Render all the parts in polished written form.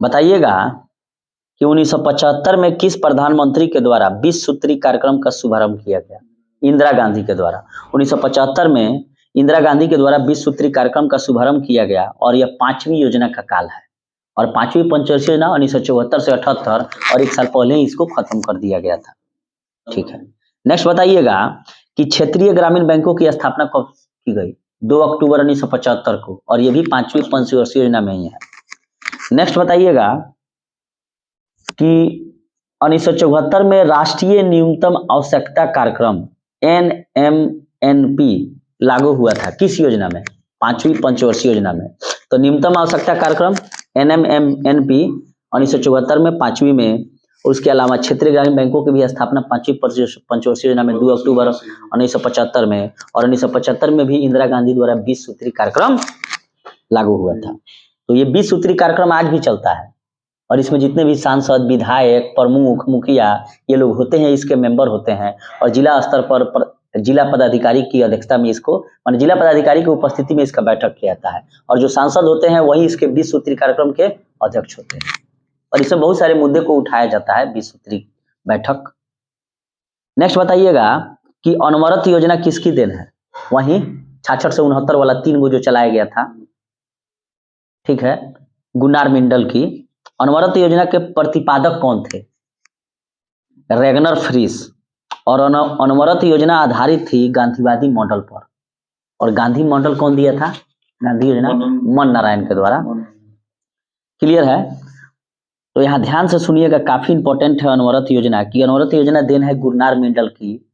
बताइएगा कि 1975 में किस प्रधानमंत्री के द्वारा 20 सूत्री कार्यक्रम का शुभारंभ किया गया? इंदिरा गांधी के द्वारा 1975 में इंदिरा गांधी के द्वारा 20 सूत्री कार्यक्रम का शुभारंभ किया गया और यह 5वीं योजना का काल है और 5वीं पंचवर्षीय योजना 1974 से 78 और एक साल पहले ही इसको खत्म कर दिया गया था। ठीक है, नेक्स्ट बताइएगा कि क्षेत्रीय ग्रामीण बैंकों की स्थापना कब की गई? 2 अक्टूबर 1975 को और ये भी 5वीं पंचवर्षीय योजना में ही है। नेक्स्ट बताइएगा कि 1974 में राष्ट्रीय न्यूनतम आवश्यकता कार्यक्रम NMNP लागू हुआ था किस योजना में? 5वीं पंचवर्षीय योजना में। तो न्यूनतम आवश्यकता कार्यक्रम NMNP 1974 में 5वीं में, उसके अलावा क्षेत्रीय ग्रामीण बैंकों की भी स्थापना 5वीं पंचवर्षीय योजना में 2 अक्टूबर 1975 में और 1975 में भी इंदिरा गांधी द्वारा 20 सूत्री कार्यक्रम लागू हुआ था। तो ये 20 सूत्री कार्यक्रम आज भी चलता है और इसमें जितने भी सांसद, विधायक, प्रमुख, मुखिया ये लोग होते हैं, इसके मेंबर होते हैं और जिला स्तर पर जिला पदाधिकारी की अध्यक्षता में इसको मान जिला पदाधिकारी की उपस्थिति में इसका बैठक किया जाता है और जो सांसद होते हैं वही इसके 20 सूत्री कार्यक्रम के अध्यक्ष होते हैं और इसमें बहुत सारे मुद्दे को उठाया जाता है 20 सूत्री बैठक। नेक्स्ट बताइएगा कि अनवरत योजना किसकी देन है? वही 66 से 69 वाला 3 गो जो चलाया गया था, ठीक है, गुन्नार मंडल की। अनवरत योजना के प्रतिपादक कौन थे? रेगनर फ्रीस। और अनवरत योजना आधारित थी गांधीवादी मॉडल पर और गांधी मॉडल कौन दिया था? गांधी योजना मन नारायण के द्वारा। क्लियर है? तो यहाँ ध्यान से सुनिएगा, काफी इंपॉर्टेंट है अनवरत योजना की। अनवरत योजना देन है गुन्नार मंडल की।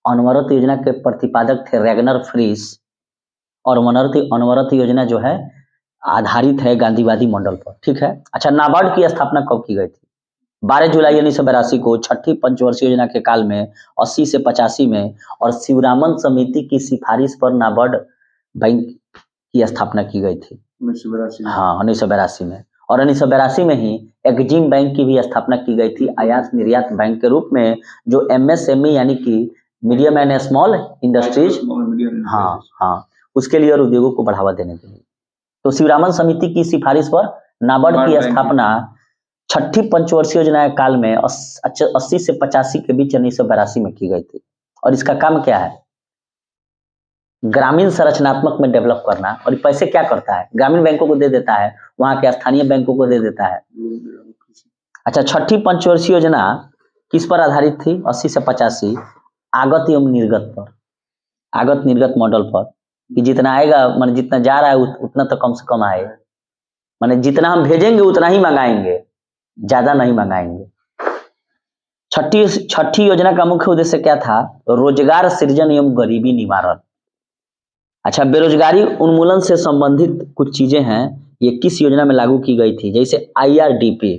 अनवरत योजना के प्रतिपादक थे रेगनर फ्रीस और अनवरत योजना जो है आधारित है गांधीवादी मॉडल पर। ठीक है, अच्छा, नाबार्ड की स्थापना कब की गई थी? 12 जुलाई 1982 को 6ठी पंचवर्षीय योजना के काल में 80 से 85 में और शिवरामन समिति की सिफारिश पर नाबार्ड बैंक की स्थापना की गई थी 1982। हाँ, 1982 में। और 1982 में ही एक्जिम बैंक की भी स्थापना की गई थी आयात निर्यात बैंक के रूप में, जो MSME यानी कि मीडियम एंड स्मॉल इंडस्ट्रीज, हाँ, उसके लिए और उद्योगों को बढ़ावा देने के लिए। तो शिवरामन समिति की सिफारिश पर नाबार्ड की स्थापना 6ठी पंचवर्षीय योजना के काल में 80 से 85 के बीच 1982 में की गई थी और इसका काम क्या है? ग्रामीण संरचनात्मक में डेवलप करना। और पैसे क्या करता है? ग्रामीण बैंकों को दे देता है, वहां के स्थानीय बैंकों को दे देता है। अच्छा, 6ठी पंचवर्षीय योजना किस पर आधारित थी? 80 से 85 आगत एवं निर्गत पर, आगत निर्गत मॉडल पर, कि जितना आएगा मान जितना जा रहा है उतना तो कम से कम आए, माने जितना हम भेजेंगे उतना ही मंगाएंगे, ज्यादा नहीं मंगाएंगे। छठी योजना का मुख्य उद्देश्य क्या था? रोजगार सृजन एवं गरीबी निवारण। अच्छा, बेरोजगारी उन्मूलन से संबंधित कुछ चीजें हैं, ये किस योजना में लागू की गई थी? जैसे IRDP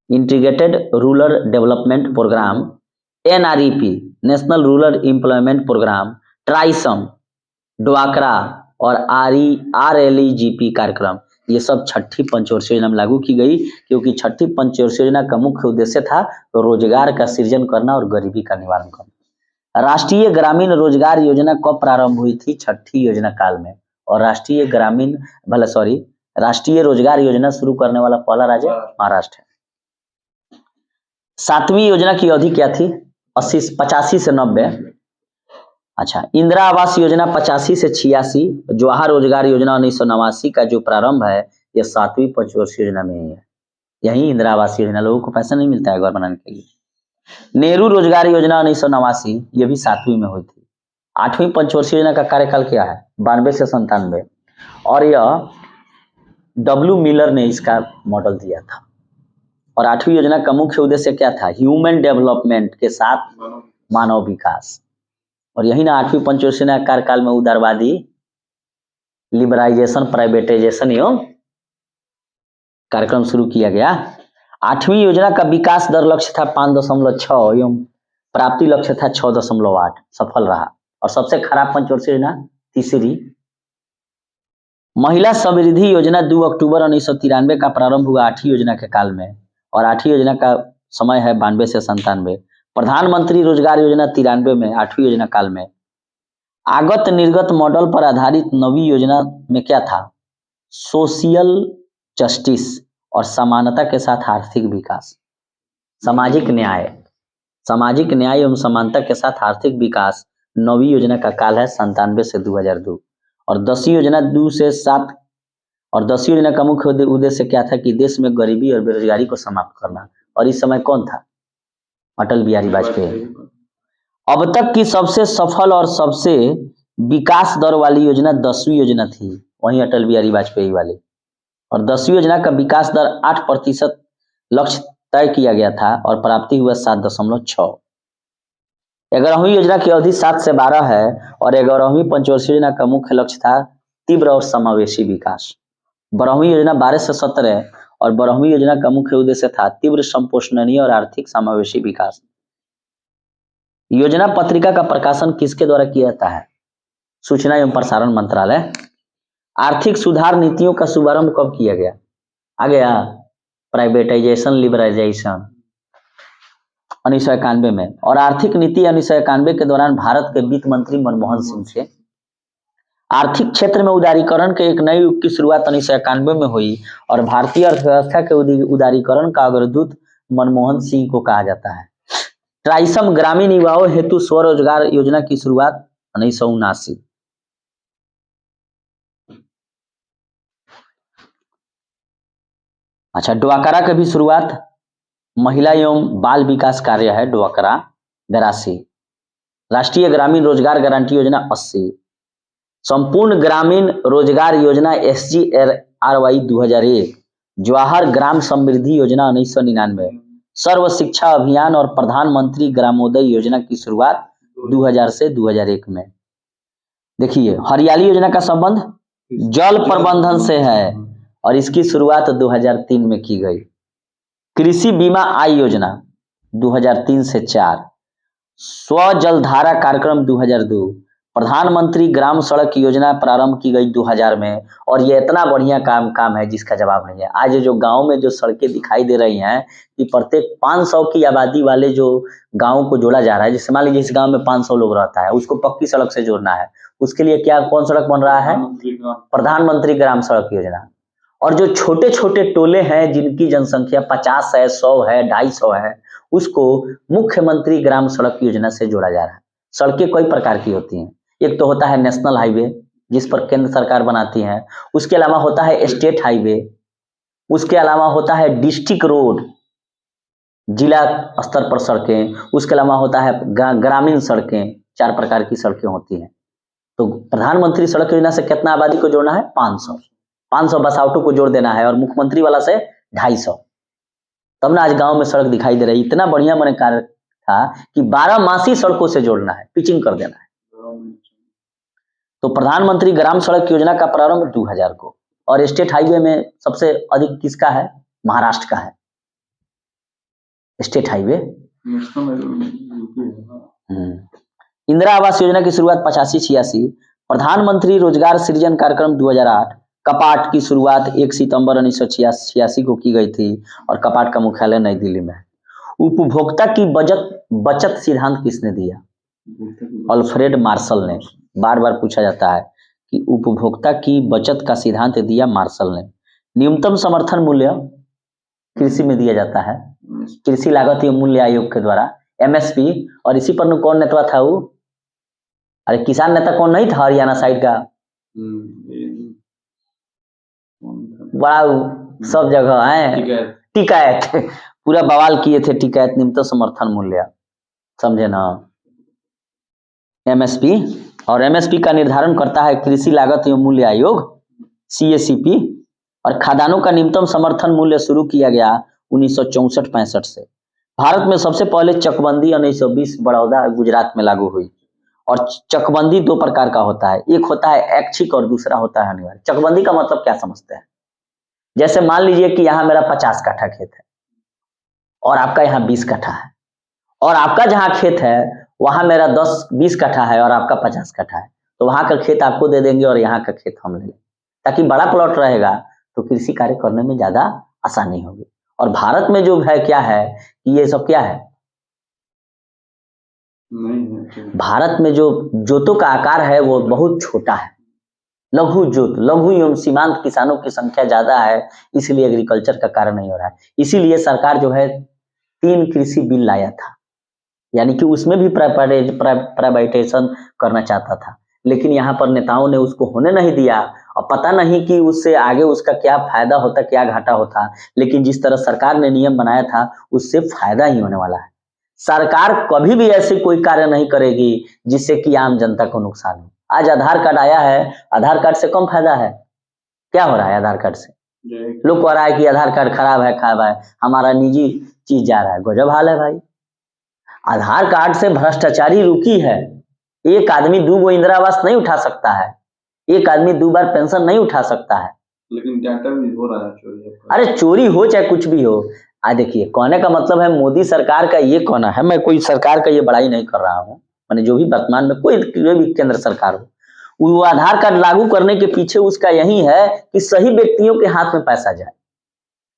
integrated rural development programme, NREP national rural employment programme, TRYSEM, ड्वाक्रा और RLEGP कार्यक्रम, ये सब 6ठी पंचवर्षीय योजना में लागू की गई, क्योंकि 6ठी पंचवर्षीय योजना का मुख्य उद्देश्य था रोजगार का सृजन करना और गरीबी का निवारण करना। राष्ट्रीय ग्रामीण रोजगार योजना कब प्रारंभ हुई थी? 6ठी योजना काल में। और राष्ट्रीय रोजगार योजना शुरू करने वाला पहला राज्य महाराष्ट्र है। 7वीं योजना की अवधि क्या थी? 85 से 90। अच्छा, इंदिरा आवास योजना 85 से 86, जवाहर रोजगार योजना 1989 का जो प्रारंभ है यह 7वीं पंचवर्षीय योजना में ही है। यही इंदिरा आवास योजना, लोगों को पैसा नहीं मिलता है घर बनाने के लिए। नेहरू रोजगार योजना 1989, ये भी 7वीं में हुई थी। 8वीं पंचवर्षीय योजना का कार्यकाल क्या है? 92 से 97 और यह W मिलर ने इसका मॉडल दिया था। और 8वीं योजना का मुख्य उद्देश्य क्या था? ह्यूमन डेवलपमेंट के साथ मानव विकास। और यही ना 8वीं पंचवर्षीय योजना कार्यकाल में उदारवादी लिबराइजेशन, प्राइवेटाइजेशन एवं कार्यक्रम शुरू किया गया। 8वीं योजना का विकास दर लक्ष्य था 5.6 एवं प्राप्ति लक्ष्य था 6.8, सफल रहा। और सबसे खराब पंचवर्षीय योजना 3री। महिला समृद्धि योजना 2 अक्टूबर 1993 का प्रारंभ हुआ 8वीं योजना के काल में और 8वीं योजना का समय है 92 से 97। प्रधानमंत्री रोजगार योजना 93 में 8वीं योजना काल में। आगत निर्गत मॉडल पर आधारित 9वीं योजना में क्या था? सोशल जस्टिस और समानता के साथ आर्थिक विकास। सामाजिक न्याय एवं समानता के साथ आर्थिक विकास 9वीं योजना का काल है 97 से 2002। और 10वीं योजना 2 से 7। और 10वीं योजना का मुख्य उद्देश्य क्या था कि देश में गरीबी और बेरोजगारी को समाप्त करना। और इस समय कौन था? अटल बिहारी वाजपेयी। अब तक की सबसे सफल और सबसे विकास दर वाली योजना 10वीं योजना थी, वहीं अटल बिहारी वाजपेयी वाली। और 10वीं योजना का विकास दर 8% लक्ष्य तय किया गया था और प्राप्ति हुआ 7.6। 11वीं योजना की अवधि 7 से 12 है और 11वीं पंचवर्षीय योजना का मुख्य लक्ष्य था तीव्र और समावेशी विकास। 12वीं योजना 12 से 17 और 12वीं योजना का मुख्य उद्देश्य था तीव्र संपोषणीय और आर्थिक समावेशी विकास। योजना पत्रिका का प्रकाशन किसके द्वारा किया जाता है? सूचना एवं प्रसारण मंत्रालय। आर्थिक सुधार नीतियों का शुभारंभ कब किया गया? आ गया प्राइवेटाइजेशन, लिबरलाइजेशन 1991 में। और आर्थिक नीति 1991 के दौरान भारत के वित्त मंत्री मनमोहन सिंह से आर्थिक क्षेत्र में उदारीकरण के एक नए युग की शुरुआत 1991 में हुई और भारतीय अर्थव्यवस्था के उदारीकरण का अग्रदूत मनमोहन सिंह को कहा जाता है। ट्राइसम ग्रामीण युवाओं हेतु स्वरोजगार योजना की शुरुआत 1979। अच्छा, ड्वाकरा की भी शुरुआत महिला एवं बाल विकास कार्य है ड्वाकरा 82। राष्ट्रीय ग्रामीण रोजगार गारंटी योजना 80। संपूर्ण ग्रामीण रोजगार योजना SGRY 2001। जवाहर ग्राम समृद्धि योजना 1999। सर्व शिक्षा अभियान और प्रधानमंत्री ग्रामोदय योजना की शुरुआत 2000 से 2001 में। देखिए, हरियाली योजना का संबंध जल प्रबंधन से है और इसकी शुरुआत 2003 में की गई। कृषि बीमा आय योजना 2003 से 4। स्व जलधारा कार्यक्रम 2002। प्रधानमंत्री ग्राम सड़क योजना प्रारंभ की गई 2000 में और ये इतना बढ़िया काम है जिसका जवाब नहीं है। आज जो गांव में जो सड़कें दिखाई दे रही हैं कि प्रत्येक 500 की आबादी वाले जो गांव को जोड़ा जा रहा है, जैसे मान लीजिए इस गांव में 500 लोग रहता है, उसको पक्की सड़क से जोड़ना है, उसके लिए क्या कौन सड़क बन रहा है? प्रधानमंत्री ग्राम सड़क योजना। और जो छोटे छोटे टोले हैं जिनकी जनसंख्या 50 है, 100 है, 250 है, उसको मुख्यमंत्री ग्राम सड़क योजना से जोड़ा जा रहा है। सड़कें कई प्रकार की होती हैं। एक तो होता है नेशनल हाईवे जिस पर केंद्र सरकार बनाती है, उसके अलावा होता है स्टेट हाईवे, उसके अलावा होता है डिस्ट्रिक्ट रोड जिला स्तर पर सड़कें, उसके अलावा होता है ग्रामीण सड़कें। 4 प्रकार की सड़कें होती हैं। तो प्रधानमंत्री सड़क योजना से कितना आबादी को जोड़ना है? 500 बसावटों को जोड़ देना है और मुख्यमंत्री वाला से 250। तब ना आज गांव में सड़क दिखाई दे रही। इतना बढ़िया मैंने कार्य था कि 12 मासी सड़कों से जोड़ना है, पिचिंग कर देना है। तो प्रधानमंत्री ग्राम सड़क योजना का प्रारंभ 2000 को। और स्टेट हाईवे में सबसे अधिक किसका है? महाराष्ट्र का है स्टेट हाईवे। इंदिरा आवास योजना की शुरुआत 85-86। प्रधानमंत्री रोजगार सृजन कार्यक्रम 2008। कपाट की शुरुआत 1 सितंबर 1986 को की गई थी और कपाट का मुख्यालय नई दिल्ली में है। उपभोक्ता की बचत सिद्धांत किसने दिया? अल्फ्रेड मार्शल ने। बार बार पूछा जाता है कि उपभोक्ता की बचत का सिद्धांत दिया मार्शल ने। न्यूनतम समर्थन मूल्य कृषि में दिया जाता है कृषि लागत एवं मूल्य आयोग के द्वारा, MSP। और इसी पर कौन नेता था वो? अरे किसान नेता कौन नहीं था हरियाणा साइड का? बड़ा सब जगह है टिकैत पूरा बवाल किए थे टिकैत, न्यूनतम समर्थन मूल्य, समझे ना? MSP। और MSP का निर्धारण करता है कृषि लागत एवं मूल्य आयोग CACP। और खाद्यान्नों का न्यूनतम समर्थन मूल्य शुरू किया गया 1964-65 से। भारत में सबसे पहले चकबंदी 1920 बड़ौदा गुजरात में लागू हुई। और चकबंदी 2 प्रकार का होता है, एक होता है ऐच्छिक और दूसरा होता है अनिवार्य। चकबंदी का मतलब क्या समझते हैं? जैसे मान लीजिए कि यहाँ मेरा 50 कट्ठा खेत है और आपका यहाँ 20 कट्ठा है, और आपका जहाँ खेत है वहां मेरा 10-20 कट्ठा है और आपका 50 कट्ठा है, तो वहां का खेत आपको दे देंगे और यहाँ का खेत हम ले लेंगे, ताकि बड़ा प्लॉट रहेगा तो कृषि कार्य करने में ज्यादा आसानी होगी। और भारत में जो है क्या है कि ये सब क्या है? भारत में जो जोतों का आकार है वो बहुत छोटा है, लघु जोत, लघु एवं सीमांत किसानों की संख्या ज्यादा है, इसलिए एग्रीकल्चर का कार्य नहीं हो रहा है। इसीलिए सरकार जो है 3 कृषि बिल लाया था, यानी कि उसमें भी प्राइवेटाइजेशन करना चाहता था, लेकिन यहाँ पर नेताओं ने उसको होने नहीं दिया। और पता नहीं कि उससे आगे उसका क्या फायदा होता, क्या घाटा होता, लेकिन जिस तरह सरकार ने नियम बनाया था उससे फायदा ही होने वाला है। सरकार कभी भी ऐसे कोई कार्य नहीं करेगी जिससे कि आम जनता को नुकसान हो। आज आधार कार्ड आया है, आधार कार्ड से कम फायदा है, क्या हो रहा है आधार कार्ड से? लोग कह रहा है कि आधार कार्ड खराब है, हमारा निजी चीज जा रहा है। गजब हाल है भाई। आधार कार्ड से भ्रष्टाचारी रुकी है। एक आदमी 2 गो इंदिरा आवास नहीं उठा सकता है, एक आदमी 2 बार पेंशन नहीं उठा सकता है, लेकिन डाटा भी हो रहा है चोरी। अरे चोरी हो चाहे कुछ भी हो। देखिए, कहने का मतलब है मोदी सरकार का ये कहना है, मैं कोई सरकार का ये बड़ाई नहीं कर रहा हूँ, मैंने जो भी वर्तमान में कोई भी केंद्र सरकार हो, वो आधार कार्ड लागू करने के पीछे उसका यही है कि सही व्यक्तियों के हाथ में पैसा जाए।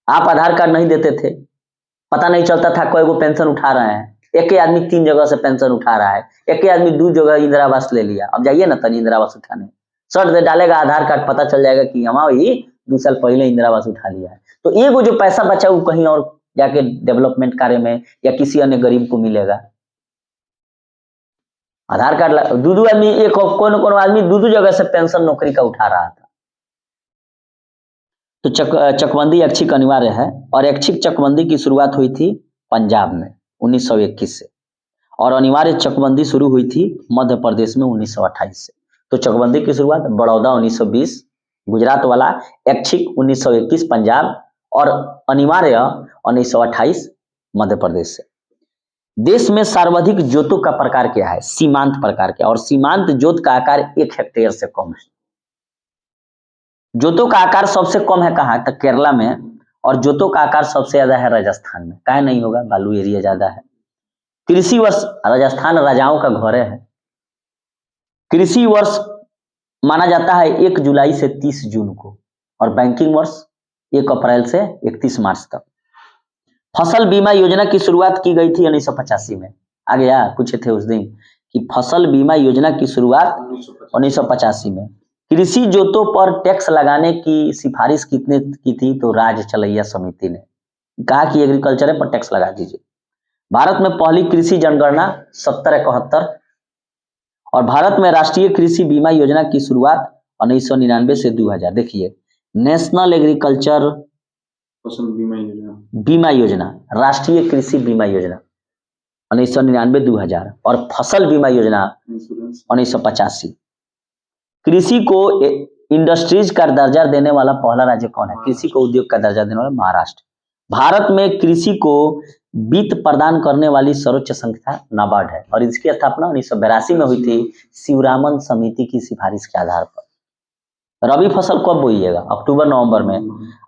आप आधार कार्ड नहीं देते थे, पता नहीं चलता था कोई वो पेंशन उठा रहे हैं, एक ही आदमी 3 जगह से पेंशन उठा रहा है, एक ही आदमी 2 जगह इंदिरा आवास ले लिया। अब जाइए ना तनी इंदिरा आवास उठाने, सर्च दे डालेगा आधार कार्ड, पता चल जाएगा कि हमारा ही 2 साल पहले इंदिरा आवास उठा लिया है। तो ये वो जो पैसा बचा वो कहीं और जाके डेवलपमेंट कार्य में या किसी अन्य गरीब को मिलेगा। आधार कार्ड 2 आदमी, एक कौन आदमी 2 जगह से पेंशन नौकरी का उठा रहा था। तो चकबंदी ऐच्छिक अनिवार्य है, और ऐच्छिक चकबंदी की शुरुआत हुई थी पंजाब में 1921 से, और अनिवार्य चकबंदी शुरू हुई थी मध्य प्रदेश में 1928 से। तो चकबंदी की शुरुआत बड़ौदा 1920 गुजरात वाला, ऐच्छिक 1921 पंजाब, और अनिवार्य 1928 मध्य प्रदेश से। देश में सर्वाधिक जोतों का प्रकार क्या है? सीमांत प्रकार क्या, और सीमांत जोत का आकार 1 हेक्टेयर से कम है। जोतों का आकार सबसे कम है कहाँ? तो केरला में, और जोतों का आकार सबसे ज्यादा है राजस्थान में। काहे नहीं होगा? बालू एरिया ज्यादा है। कृषि वर्ष, राजस्थान राजाओं का घर है। कृषि वर्ष माना जाता है 1 जुलाई से 30 जून को, और बैंकिंग वर्ष 1 अप्रैल से 31 मार्च तक। फसल बीमा योजना की शुरुआत की गई थी 1985 में। आ गया, पूछे थे उस दिन कि फसल बीमा योजना की शुरुआत 1985 में। कृषि जोतों पर टैक्स लगाने की सिफारिश कितने की थी? तो राज्य चलैया समिति ने कहा कि एग्रीकल्चर पर टैक्स लगा दीजिए। भारत में पहली कृषि जनगणना 1771, और भारत में राष्ट्रीय कृषि बीमा योजना की शुरुआत 1999 से 2000। देखिए, नेशनल एग्रीकल्चर फसल बीमा योजना, राष्ट्रीय कृषि बीमा योजना 1999-2000, और फसल बीमा योजना 1985। कृषि को इंडस्ट्रीज का दर्जा देने वाला पहला राज्य कौन है? कृषि को उद्योग का दर्जा देने वाला महाराष्ट्र। भारत में कृषि को वित्त प्रदान करने वाली सर्वोच्च संस्था नाबार्ड है, और इसकी स्थापना 1982 में हुई थी शिवरामन समिति की सिफारिश के आधार पर। रबी फसल कब बोइएगा? अक्टूबर नवंबर में,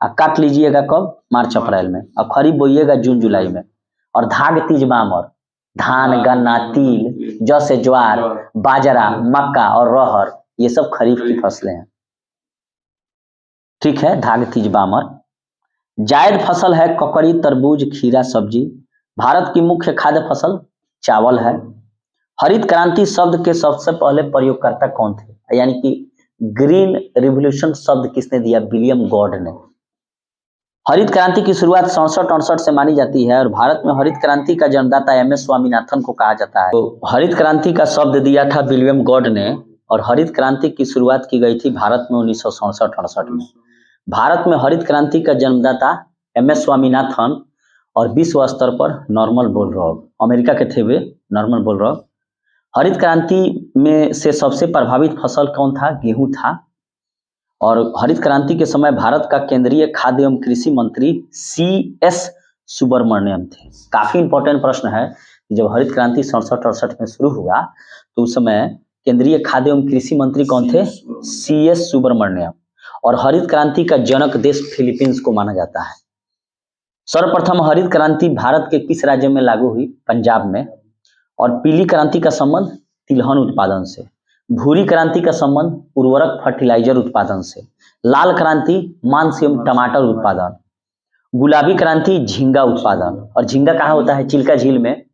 और काट लीजिएगा कब? मार्च अप्रैल में, और खरीफ बोइएगा जून जुलाई में। और धाग तीज मामर, धान, गन्ना, तिल, जौ से ज्वार, बाजरा, मक्का और रहर, ये सब खरीफ की फसलें हैं। ठीक है, धाग तीज बामर। जायद फसल है ककड़ी, तरबूज, खीरा, सब्जी। भारत की मुख्य खाद्य फसल चावल है। हरित क्रांति शब्द के सबसे पहले प्रयोगकर्ता कौन थे? यानी कि ग्रीन रिवॉल्यूशन शब्द किसने दिया? विलियम गॉड ने। हरित क्रांति की शुरुआत 67-68 से मानी जाती है, और भारत में हरित क्रांति का जन्मदाता एम.एस. स्वामीनाथन को कहा जाता है। तो हरित क्रांति का शब्द दिया था विलियम गॉड ने, और हरित क्रांति की शुरुआत की गई थी भारत में 1967-68 में। भारत में हरित क्रांति का जन्मदाता एम.एस. स्वामीनाथन, और विश्व स्तर पर नॉर्मल बोरलॉग, अमेरिका के थे वे, नॉर्मल बोरलॉग। हरित क्रांति में से सबसे प्रभावित फसल कौन था? गेहूं था। और हरित क्रांति के समय भारत का केंद्रीय खाद्य एवं कृषि मंत्री C.S. सुब्रमण्यम थे। काफी इंपॉर्टेंट प्रश्न है कि जब हरित क्रांति 67-68 में शुरू हुआ तो उस समय केंद्रीय खाद्य एवं कृषि मंत्री कौन थे? C.S. सुब्रमण्यम। और हरित क्रांति का जनक देश फिलीपींस को माना जाता है। सर्वप्रथम हरित क्रांति भारत के किस राज्य में लागू हुई? पंजाब में। और पीली क्रांति का संबंध तिलहन उत्पादन से। भूरी क्रांति का संबंध उर्वरक फर्टिलाइजर उत्पादन से। लाल क्रांति मांस एवं टमाटर उत्पादन। गुलाबी क्रांति झींगा उत्पादन। और झींगा कहाँ होता है? चिल्का झील में,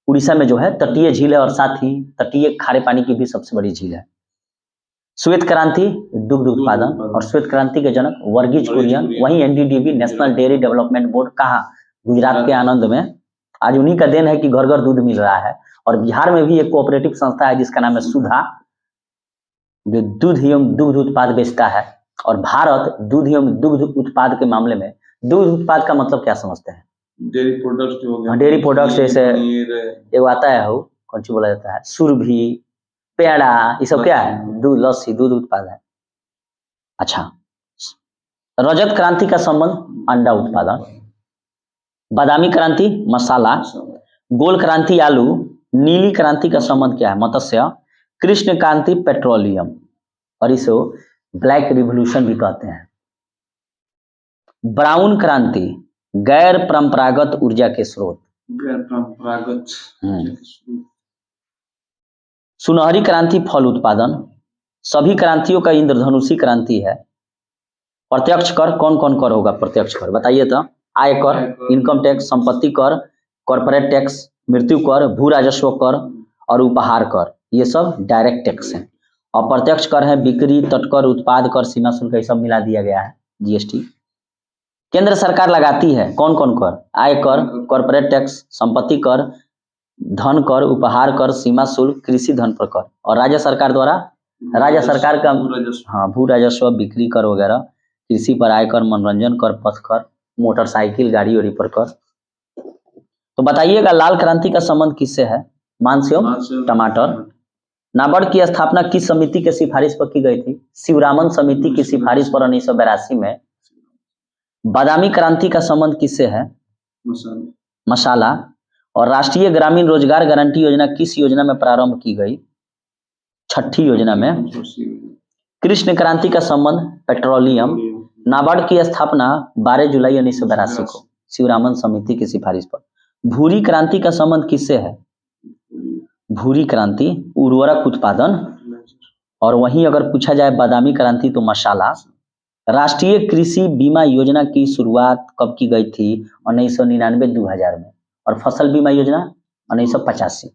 उड़ीसा में जो है तटीय झील है, और साथ ही तटीय खारे पानी की भी सबसे बड़ी झील है। श्वेत क्रांति दुग्ध उत्पादन, और श्वेत क्रांति के जनक वर्गीज कुरियन। वहीं NDDB national dairy development board कहाँ? गुजरात के आनंद में। आज उन्हीं का देन है कि घर घर दूध मिल रहा है। और बिहार में भी एक कोऑपरेटिव संस्था है जिसका नाम है सुधा, जो दूध एवं दुग्ध उत्पाद बेचता है। और भारत दूध एवं दुग्ध उत्पाद के मामले में, दुग्ध उत्पाद का मतलब क्या समझते हैं? डेयरी प्रोडक्ट्स जो हो गए, डेयरी प्रोडक्ट्स जैसे पनीर, एक आता है हो कौन सी बोला जाता है, सुरभि, पेड़ा, ये सब क्या है? दूध, लस्सी, दूध उत्पाद है। अच्छा, रजत क्रांति का संबंध अंडा उत्पादन, बादामी क्रांति मसाला, गोल क्रांति आलू, नीली क्रांति का संबंध क्या है? मत्स्य, कृष्ण क्रांति पेट्रोलियम, और इसे ब्लैक रिवॉल्यूशन भी कहते हैं। ब्राउन क्रांति गैर परंपरागत ऊर्जा के स्रोत, गैर परंपरागत। सुनहरी क्रांति फल उत्पादन, सभी क्रांतियों का इंद्रधनुषी क्रांति है। प्रत्यक्ष कर, कौन कौन कर होगा प्रत्यक्ष कर बताइए तो? आयकर, इनकम टैक्स, संपत्ति कर, कॉर्पोरेट टैक्स, मृत्यु कर, भू राजस्व कर और उपहार कर, ये सब डायरेक्ट टैक्स हैं। और प्रत्यक्ष कर है बिक्री, तटकर, उत्पाद कर, सीमा शुल्क, ये सब मिला दिया गया है, जीएसटी। केंद्र सरकार लगाती है कौन कौन कर? आयकर, कॉर्पोरेट टैक्स, संपत्ति कर, धन कर, उपहार कर, सीमा शुल्क, कृषि धन पर कर। और राज्य सरकार द्वारा, राज्य सरकार का हाँ भू राजस्व, बिक्री कर वगैरह, कृषि पर आयकर, मनोरंजन कर, पथ कर, मोटरसाइकिल गाड़ी और पर कर। तो बताइएगा लाल क्रांति का संबंध किससे है? मांस एवं टमाटर। नाबार्ड की स्थापना किस समिति के सिफारिश पर की गई थी? शिवरामन समिति की सिफारिश पर 1982 में। बादामी क्रांति का संबंध किससे है? मसाला। और राष्ट्रीय ग्रामीण रोजगार गारंटी योजना किस योजना में प्रारंभ की गई? छठी योजना में। कृष्ण क्रांति का संबंध पेट्रोलियम। नाबार्ड की स्थापना 12 जुलाई 1982 को शिवरामन समिति की सिफारिश पर। भूरी क्रांति का संबंध किससे है? भूरी क्रांति उर्वरक उत्पादन। और वहीं अगर पूछा जाए बादामी क्रांति तो मसाला। राष्ट्रीय कृषि बीमा योजना की शुरुआत कब की गई थी? 1999-2000 में। और फसल बीमा योजना 1985।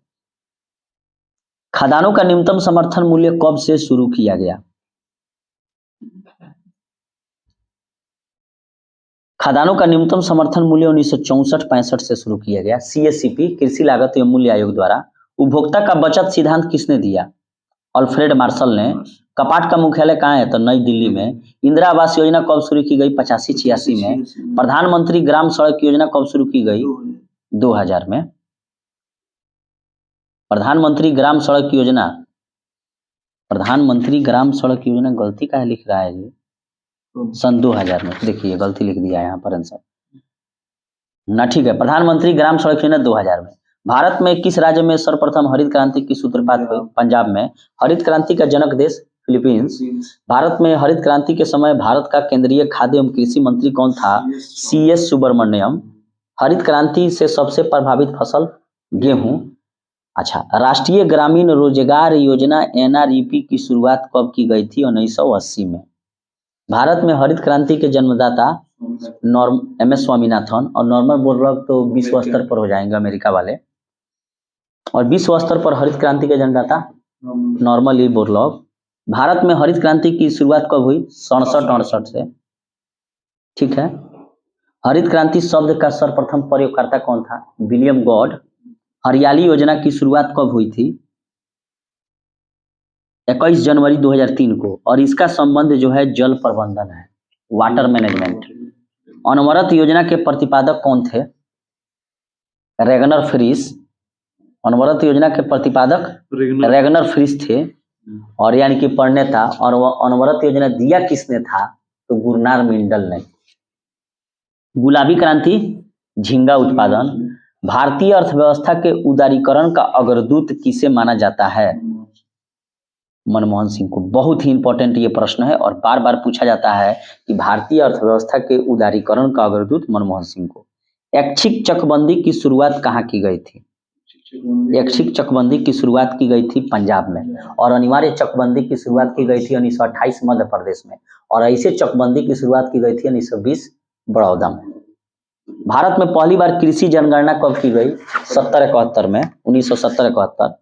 खदानों का न्यूनतम समर्थन मूल्य कब से शुरू किया गया? खदानों का न्यूनतम समर्थन मूल्य 1964-65 से शुरू किया गया। सीएससीपी, कृषि लागत एवं मूल्य आयोग द्वारा। उपभोक्ता का बचत सिद्धांत किसने दिया? अल्फ्रेड मार्शल ने। कपाट का मुख्यालय कहाँ है? तो नई दिल्ली में। इंदिरा आवास योजना कब शुरू की गई? 85-86 में। प्रधानमंत्री ग्राम सड़क योजना कब शुरू की गई? 2000 में। प्रधानमंत्री ग्राम सड़क योजना, प्रधानमंत्री ग्राम सड़क योजना गलती का है लिख रहा है ये, सन 2000 में। देखिए गलती लिख दिया है यहाँ पर आंसर ना, ठीक है। प्रधानमंत्री ग्राम सड़क योजना 2000 में। भारत में किस राज्य में सर्वप्रथम हरित क्रांति की सूत्रपात हुई? पंजाब में। हरित क्रांति का जनक देश फिलीपींस। भारत में हरित क्रांति के समय भारत का केंद्रीय खाद्य एवं कृषि मंत्री कौन था? CS सुब्रमण्यम। हरित क्रांति से सबसे प्रभावित फसल गेहूं। अच्छा, राष्ट्रीय ग्रामीण रोजगार योजना NREP की शुरुआत कब की गई थी? 1980 में। भारत में हरित क्रांति के जन्मदाता MS स्वामीनाथन। और नॉर्मल बोरलॉग तो विश्व स्तर पर हो जाएंगे अमेरिका वाले। और विश्व स्तर पर हरित क्रांति के जन्मदाता नॉर्मली बोरलॉग। भारत में हरित क्रांति की शुरुआत कब हुई? 67-68 से, ठीक है। हरित क्रांति शब्द का सर्वप्रथम प्रयोगकर्ता कौन था? William God. हरियाली योजना की शुरुआत कब हुई थी? 21 जनवरी 2003 को। और इसका संबंध जो है जल प्रबंधन है, वाटर मैनेजमेंट। अनवरत योजना के प्रतिपादक कौन थे? Ragnar Frisch. अनवरत योजना के प्रतिपादक रेगनर फ्रिस थे, और यानी कि प्रणेता। और वह अनवरत योजना दिया किसने था? तो गुरनार मिंडल ने। गुलाबी क्रांति झींगा उत्पादन। भारतीय अर्थव्यवस्था के उदारीकरण का अग्रदूत किसे माना जाता है? मनमोहन सिंह को। बहुत ही इंपॉर्टेंट ये प्रश्न है और बार बार पूछा जाता है कि भारतीय अर्थव्यवस्था के उदारीकरण का अग्रदूत मनमोहन सिंह को। ऐच्छिक चकबंदी की शुरुआत कहाँ की गई थी? ऐच्छिक चकबंदी की शुरुआत की गई थी पंजाब में। और अनिवार्य चकबंदी की शुरुआत की गई थी 1928 मध्य प्रदेश में। और ऐसे चकबंदी की शुरुआत की गई थी 1920 बड़ौदा में। भारत में पहली बार कृषि जनगणना कब की गई? 70-71 में, 1970-71।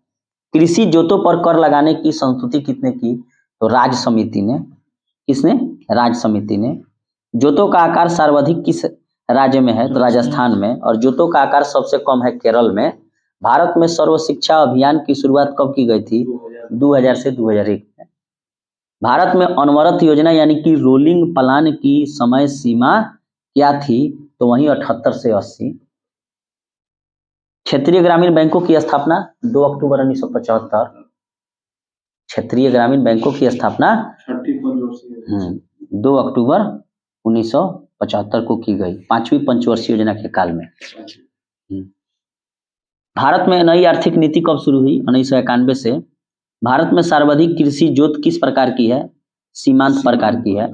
कृषि जोतों पर कर लगाने की संस्तुति किसने की? तो राज समिति ने, किसने? राज समिति ने। जोतों का आकार सर्वाधिक किस राज्य में है? तो राजस्थान में। और जोतों का आकार सबसे कम है केरल में। भारत में सर्व शिक्षा अभियान की शुरुआत कब की गई थी? 2000 से 2001 में। भारत में अनवरत योजना यानी कि रोलिंग प्लान की समय सीमा क्या थी? तो वही 78 से 80। क्षेत्रीय ग्रामीण बैंकों की स्थापना 2 अक्टूबर 1975। क्षेत्रीय ग्रामीण बैंकों की स्थापना 2 अक्टूबर 1975 को की गई, 5वीं पंचवर्षीय योजना के काल में। भारत में नई आर्थिक नीति कब शुरू हुई? 1991 से। भारत में सर्वाधिक कृषि जोत किस प्रकार की है? सीमांत प्रकार की है।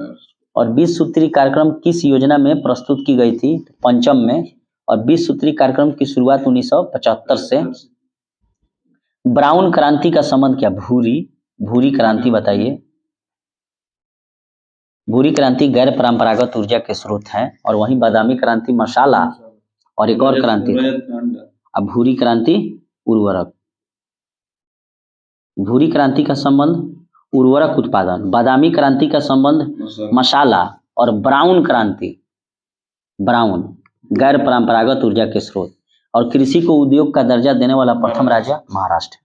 और 20 सूत्री कार्यक्रम किस योजना में प्रस्तुत की गई थी? पंचम में। और 20 सूत्री कार्यक्रम की शुरुआत 1975 से। ब्राउन क्रांति का संबंध क्या? भूरी क्रांति बताइए। भूरी क्रांति गैर परंपरागत ऊर्जा के स्रोत है। और वहीं बादामी क्रांति मसाला और एक और क्रांति, अब भूरी क्रांति उर्वरक। भूरी क्रांति का संबंध उर्वरक उत्पादन, बादामी क्रांति का संबंध मसाला, और ब्राउन क्रांति, ब्राउन गैर परंपरागत ऊर्जा के स्रोत। और कृषि को उद्योग का दर्जा देने वाला प्रथम राज्य महाराष्ट्र।